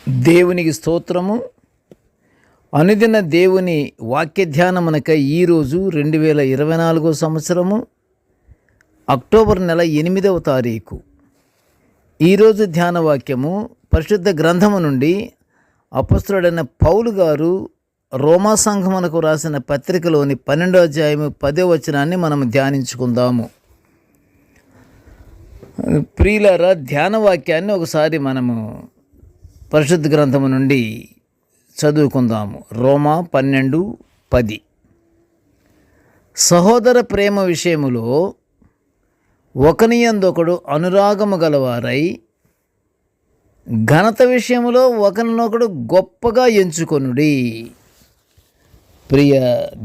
దేవునికి స్తోత్రము. అనుదిన దేవుని వాక్య ధ్యానమునకై ఈరోజు 2024 సంవత్సరము అక్టోబర్ నెల 8వ తారీఖు. ఈరోజు ధ్యాన వాక్యము పరిశుద్ధ గ్రంథము నుండి అపొస్తలుడైన పౌలు గారు రోమా సంఘమునకు రాసిన పత్రికలోని 12వ అధ్యాయము 10వ వచనాన్ని మనం ధ్యానించుకుందాము. ప్రియులారా, ధ్యాన వాక్యాన్ని ఒకసారి మనము పరిశుద్ధ గ్రంథము నుండి చదువుకుందాము. రోమా 12:10. సహోదర ప్రేమ విషయములో ఒకనియందొకడు అనురాగము గలవారై ఘనత విషయములో ఒకరినొకడు గొప్పగా ఎంచుకొనుడి. ప్రియ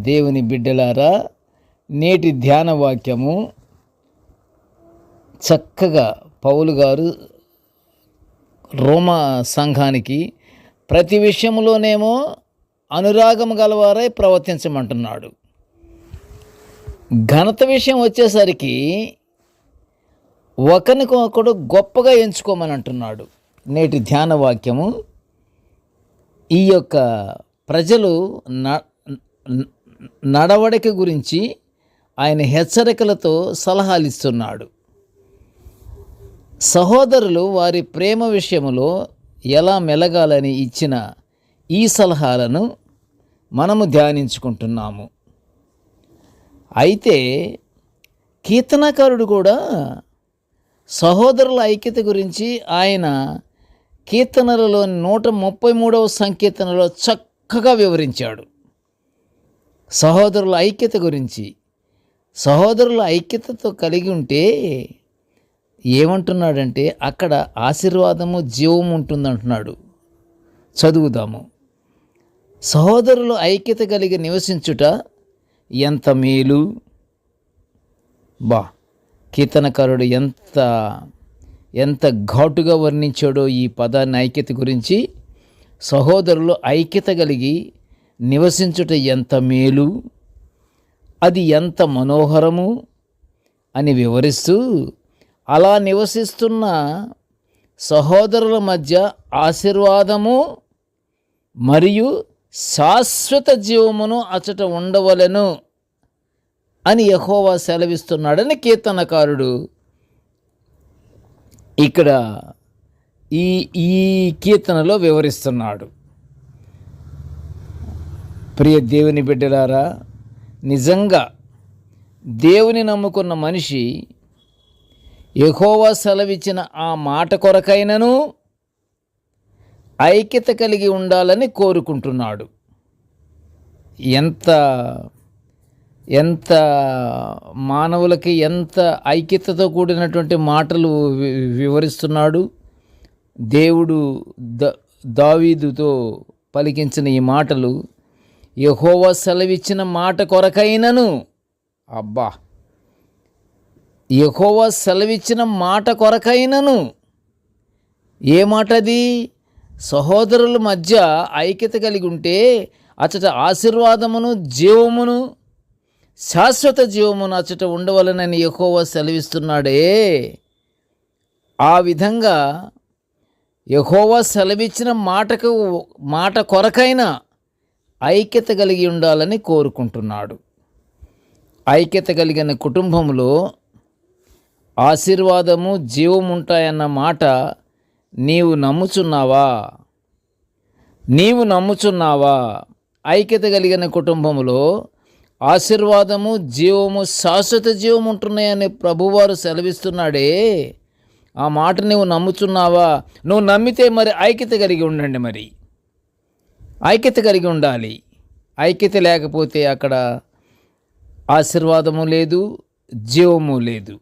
దేవుని బిడ్డలారా, నేటి ధ్యాన వాక్యము చక్కగా పౌలు గారు రోమా సంఘానికి ప్రతి విషయంలోనేమో అనురాగం గలవారై ప్రవర్తించమంటున్నాడు. ఘనత విషయం వచ్చేసరికి ఒకరికొకడు గొప్పగా ఎంచుకోమని అంటున్నాడు. నేటి ధ్యాన వాక్యము ఈ యొక్క ప్రజలు నడవడిక గురించి ఆయన హెచ్చరికలతో సలహాలు ఇస్తున్నాడు. సహోదరులు వారి ప్రేమ విషయములో ఎలా మెలగాలని ఇచ్చిన ఈ సలహాలను మనము ధ్యానించుకుంటున్నాము. అయితే కీర్తనకారుడు కూడా సహోదరుల ఐక్యత గురించి ఆయన కీర్తనలలో 133వ సంకీర్తనలో చక్కగా వివరించాడు. సహోదరుల ఐక్యత గురించి, సహోదరుల ఐక్యతతో కలిగి ఉంటే ఏమంటున్నాడంటే అక్కడ ఆశీర్వాదము జీవము ఉంటుందంటున్నాడు. చదువుదాము. సహోదరులు ఐక్యత కలిగి నివసించుట ఎంత మేలు. కీర్తనకారుడు ఎంత ఘాటుగా వర్ణించాడో ఈ పదాన్ని, ఐక్యత గురించి. సహోదరులు ఐక్యత కలిగి నివసించుట ఎంత మేలు, అది ఎంత మనోహరము అని వివరిస్తూ, అలా నివసిస్తున్న సహోదరుల మధ్య ఆశీర్వాదము మరియు శాశ్వత జీవమును అచట ఉండవలెను అని యెహోవా సెలవిస్తున్నాడని కీర్తనకారుడు ఇక్కడ ఈ కీర్తనలో వివరిస్తున్నాడు. ప్రియ దేవుని బిడ్డలారా, నిజంగా దేవుని నమ్ముకున్న మనిషి యెహోవా సెలవిచ్చిన ఆ మాట కొరకైనను ఐక్యత కలిగి ఉండాలని కోరుకుంటున్నాడు. ఎంత మానవులకి ఎంత ఐక్యతతో కూడినటువంటి మాటలు వివరిస్తున్నాడు. దేవుడు దావీదుతో పలికించిన ఈ మాటలు యెహోవా సెలవిచ్చిన మాట కొరకైనను, యెహోవా సెలవిచ్చిన మాట కొరకైనను. ఏ మాటది? సహోదరుల మధ్య ఐక్యత కలిగి ఉంటే అచట ఆశీర్వాదమును జీవమును శాశ్వత జీవమును అచట ఉండవలనని యెహోవా సెలవిస్తున్నాడే. ఆ విధంగా యెహోవా సెలవిచ్చిన మాట కొరకైనా ఐక్యత కలిగి ఉండాలని కోరుకుంటున్నాడు. ఐక్యత కలిగిన కుటుంబంలో ఆశీర్వాదము జీవం ఉంటాయన్న మాట నీవు నమ్ముచున్నావా? ఐక్యత కలిగిన కుటుంబంలో ఆశీర్వాదము జీవము శాశ్వత జీవం ఉంటున్నాయని ప్రభువారు సెలవిస్తున్నాడే. ఆ మాట నువ్వు నమ్ముచున్నావా? నువ్వు నమ్మితే మరి ఐక్యత కలిగి ఉండండి. మరి ఐక్యత కలిగి ఉండాలి. ఐక్యత లేకపోతే అక్కడ ఆశీర్వాదము లేదు, జీవము లేదు.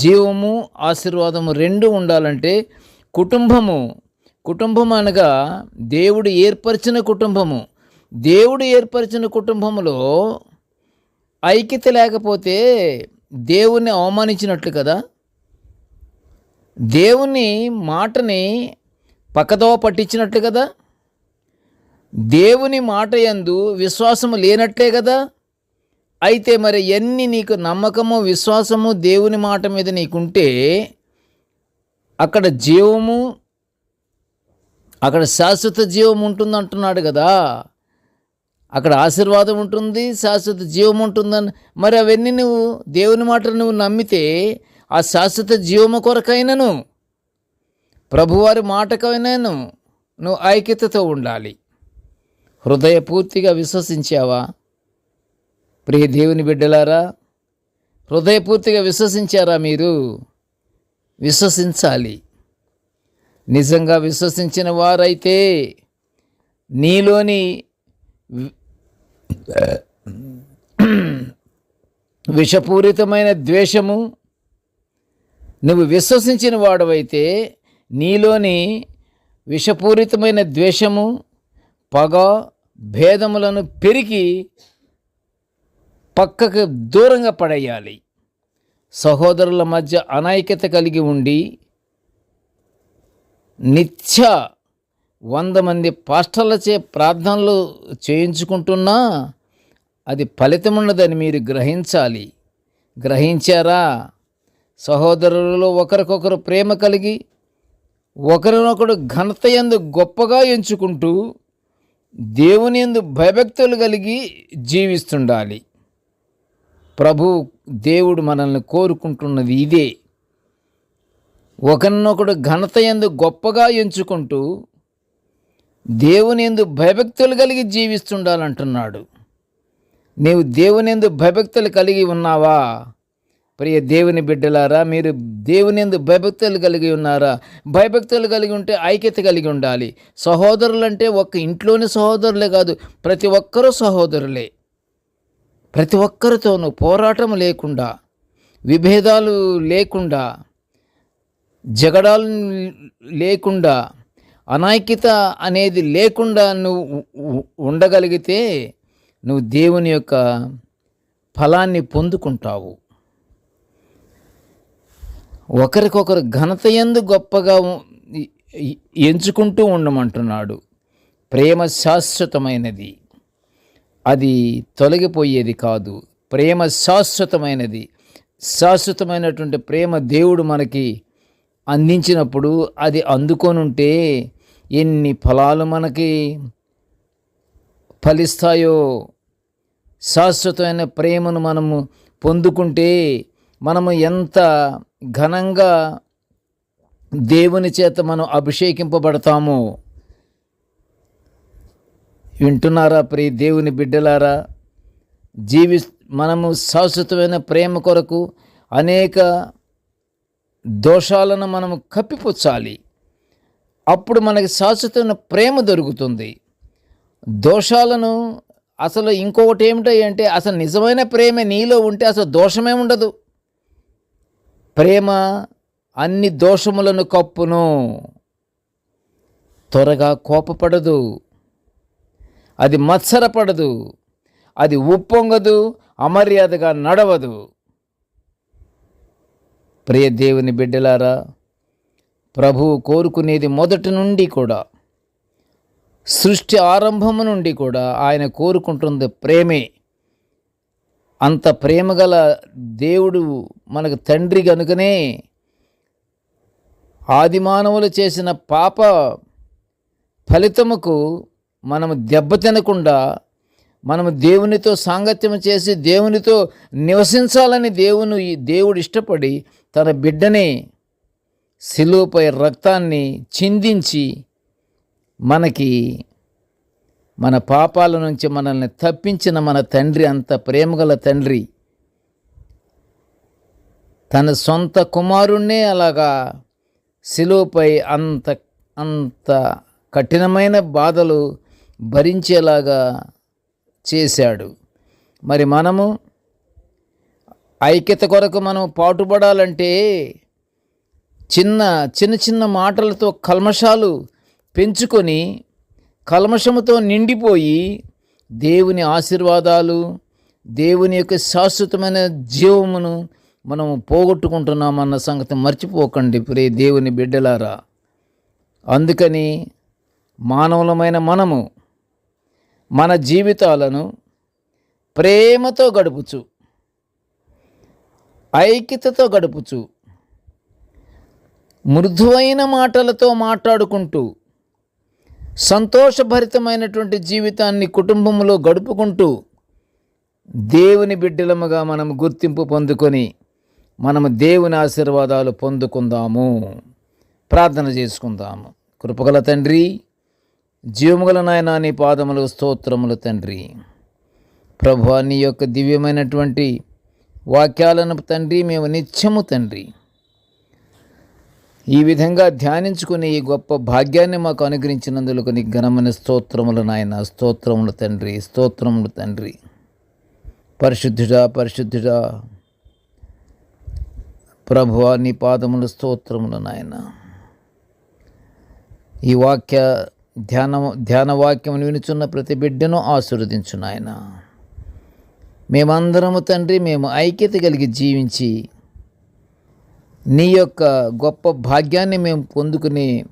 జీవము ఆశీర్వాదము రెండు ఉండాలంటే కుటుంబం అనగా దేవుడు ఏర్పరిచిన కుటుంబము. దేవుడు ఏర్పరిచిన కుటుంబంలో ఐక్యత లేకపోతే దేవుణ్ణి అవమానించినట్లు కదా. దేవుని మాటని పక్కదోవ పట్టించినట్లు కదా. దేవుని మాట యందు విశ్వాసము లేనట్లే కదా. అయితే మరి ఎన్ని నీకు నమ్మకము విశ్వాసము దేవుని మాట మీద నీకుంటే అక్కడ జీవము అక్కడ శాశ్వత జీవం ఉంటుంది అంటున్నాడు కదా. అక్కడ ఆశీర్వాదం ఉంటుంది, శాశ్వత జీవం ఉంటుందని. మరి అవన్నీ నువ్వు దేవుని మాటలు నువ్వు నమ్మితే ఆ శాశ్వత జీవము కొరకైనను ప్రభువారి మాటకైనాను నువ్వు ఐక్యతతో ఉండాలి. హృదయపూర్తిగా విశ్వసించావా ప్రియ దేవుని బిడ్డలారా? హృదయపూర్తిగా విశ్వసించారా మీరు? విశ్వసించాలి. నిజంగా విశ్వసించిన వారైతే నీలోని విషపూరితమైన ద్వేషము, నువ్వు విశ్వసించిన వాడవైతే నీలోని విషపూరితమైన ద్వేషము, పగ, భేదములను పెరిగి పక్కకు దూరంగా పడేయాలి. సహోదరుల మధ్య అనైక్యత కలిగి ఉండి నిత్య 100 మంది పాస్టర్లచే ప్రార్థనలు చేయించుకుంటున్నా అది ఫలితమున్నదని మీరు గ్రహించాలి. గ్రహించారా? సహోదరులలో ఒకరికొకరు ప్రేమ కలిగి ఒకరినొకడు ఘనత యందు గొప్పగా ఎంచుకుంటూ దేవుని యందు భయభక్తులు కలిగి జీవిస్తుండాలి. ప్రభు దేవుడు మనల్ని కోరుకుంటున్నది ఇదే. ఒకరినొకడు ఘనత యందు గొప్పగా ఎంచుకుంటూ దేవుని యందు భయభక్తులు కలిగి జీవిస్తుండాలంటున్నాడు. నీవు దేవుని యందు భయభక్తులు కలిగి ఉన్నావా? ప్రియ దేవుని బిడ్డలారా, మీరు దేవుని యందు భయభక్తులు కలిగి ఉన్నారా? భయభక్తులు కలిగి ఉంటే ఐక్యత కలిగి ఉండాలి. సహోదరులంటే ఒక్క ఇంట్లోని సహోదరులే కాదు, ప్రతి ఒక్కరూ సహోదరులే. ప్రతి ఒక్కరితోనూ పోరాటం లేకుండా, విభేదాలు లేకుండా, జగడాలు లేకుండా, అనైక్యత అనేది లేకుండా నువ్వు ఉండగలిగితే నువ్వు దేవుని యొక్క ఫలాన్ని పొందుకుంటావు. ఒకరికొకరు ఘనత యందు గొప్పగా ఎంచుకుంటూ ఉండమంటున్నాడు. ప్రేమ శాశ్వతమైనది, అది తొలగిపోయేది కాదు. ప్రేమ శాశ్వతమైనది. శాశ్వతమైనటువంటి ప్రేమ దేవుడు మనకి అందించినప్పుడు అది అందుకొనుంటే ఎన్ని ఫలాలు మనకి ఫలిస్తాయో. శాశ్వతమైన ప్రేమను మనము పొందుకుంటే మనము ఎంత ఘనంగా దేవుని చేత మనం అభిషేకింపబడతామో. వింటున్నారా ప్రియ దేవుని బిడ్డలారా? మనము శాశ్వతమైన ప్రేమ కొరకు అనేక దోషాలను మనము కప్పిపుచ్చాలి. అప్పుడు మనకి శాశ్వతమైన ప్రేమ దొరుకుతుంది. దోషాలను అసలు ఇంకొకటి ఏమిటంటే అసలు నిజమైన ప్రేమ నీలో ఉంటే అసలు దోషమే ఉండదు. ప్రేమ అన్ని దోషములను కప్పును, త్వరగా కోపపడదు, అది మత్సరపడదు, అది ఉప్పొంగదు, అమర్యాదగా నడవదు. ప్రియ దేవుని బిడ్డలారా, ప్రభువు కోరుకునేది మొదటి నుండి కూడా, సృష్టి ఆరంభము నుండి కూడా ఆయన కోరుకుంటుంది ప్రేమే. అంత ప్రేమగల దేవుడు మనకు తండ్రి కనుకనే ఆది మానవులు చేసిన పాప ఫలితముకు మనము దెబ్బతినకుండా మనము దేవునితో సాంగత్యం చేసి దేవునితో నివసించాలని దేవుడు ఇష్టపడి తన బిడ్డనే శిలువపై రక్తాన్ని చిందించి మనకి మన పాపాల నుంచి మనల్ని తప్పించిన మన తండ్రి, అంత ప్రేమగల తండ్రి తన సొంత కుమారుణ్ణే అలాగా శిలువపై అంత కఠినమైన బాధలు భరించేలాగా చేశాడు. మరి మనము ఐక్యత కొరకు మనం పాటుపడాలంటే చిన్న మాటలతో కల్మషాలు పెంచుకొని కల్మషముతో నిండిపోయి దేవుని ఆశీర్వాదాలు, దేవుని యొక్క శాశ్వతమైన జీవమును మనము పోగొట్టుకుంటున్నామన్న సంగతి మర్చిపోకండి ప్రియ దేవుని బిడ్డలారా. అందుకని మానవులమైన మనము మన జీవితాలను ప్రేమతో గడుపుచు, ఐక్యతతో గడుపుచు, మృదువైన మాటలతో మాట్లాడుకుంటూ సంతోషభరితమైనటువంటి జీవితాన్ని కుటుంబంలో గడుపుకుంటూ దేవుని బిడ్డలముగా మనం గుర్తింపు పొందుకొని మనము దేవుని ఆశీర్వాదాలు పొందుకుందాము. ప్రార్థన చేసుకుందాము. కృపగల తండ్రి, జీవముగల నాయనా, నీ పాదములు స్తోత్రములు తండ్రి. ప్రభువా, నీ యొక్క దివ్యమైనటువంటి వాక్యాలను తండ్రి మేము నిత్యము తండ్రి ఈ విధంగా ధ్యానించుకుని ఈ గొప్ప భాగ్యాన్ని మాకు అనుగ్రహించినందుకు నీ ఘనమైన స్తోత్రములు నాయన. స్తోత్రములు తండ్రి, స్తోత్రములు తండ్రి. పరిశుద్ధుడా, పరిశుద్ధుడా ప్రభువా, నీ పాదములు స్తోత్రములు నాయన. ఈ ధ్యాన వాక్యమును వినుచున్న ప్రతి బిడ్డను ఆశీర్వదించు నాయన. మేమందరము తండ్రి మేము ఐక్యత కలిగి జీవించి నీ యొక్క గొప్ప భాగ్యాన్ని మేము పొందుకుని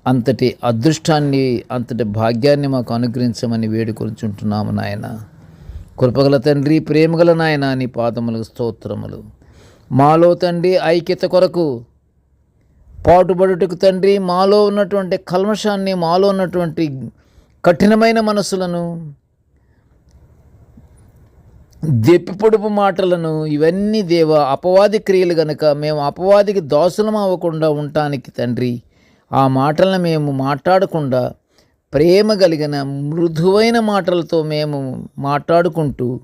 అంతటి అదృష్టాన్ని, అంతటి భాగ్యాన్ని మాకు అనుగ్రహించమని వేడుకొంచుంటున్నాము నాయన. కృపగల తండ్రి, ప్రేమగల నాయన, నీ పాదములకు స్తోత్రములు. మాలో తండ్రి ఐక్యత కొరకు పాటుపడుటకు తండ్రి, మాలో ఉన్నటువంటి కల్మషాన్ని, మాలో ఉన్నటువంటి కఠినమైన మనసులను, దెప్పిపొడుపు మాటలను, ఇవన్నీ దేవ అపవాది క్రియలు గనుక మేము అపవాదికి దాసులం అవ్వకుండా ఉండటానికి తండ్రి, ఆ మాటలను మేము మాట్లాడకుండా ప్రేమ కలిగిన మృదువైన మాటలతో మేము మాట్లాడుకుంటూ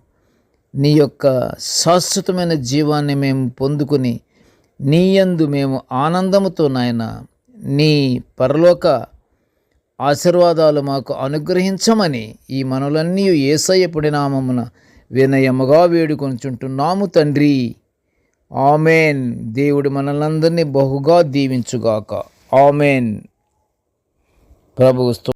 నీ యొక్క శాశ్వతమైన జీవాన్ని మేము పొందుకుని నీ యందు మేము ఆనందముతో నాయన నీ పరలోక ఆశీర్వాదాలు మాకు అనుగ్రహించమని ఈ మనలన్నీ యేసయ్య పొడి నామమున వినయముగా వేడుకొంచుంటున్నాము తండ్రి. ఆమెన్. దేవుడు మనలందరినీ బహుగా దీవించుగాక. ఆమెన్. ప్రభువు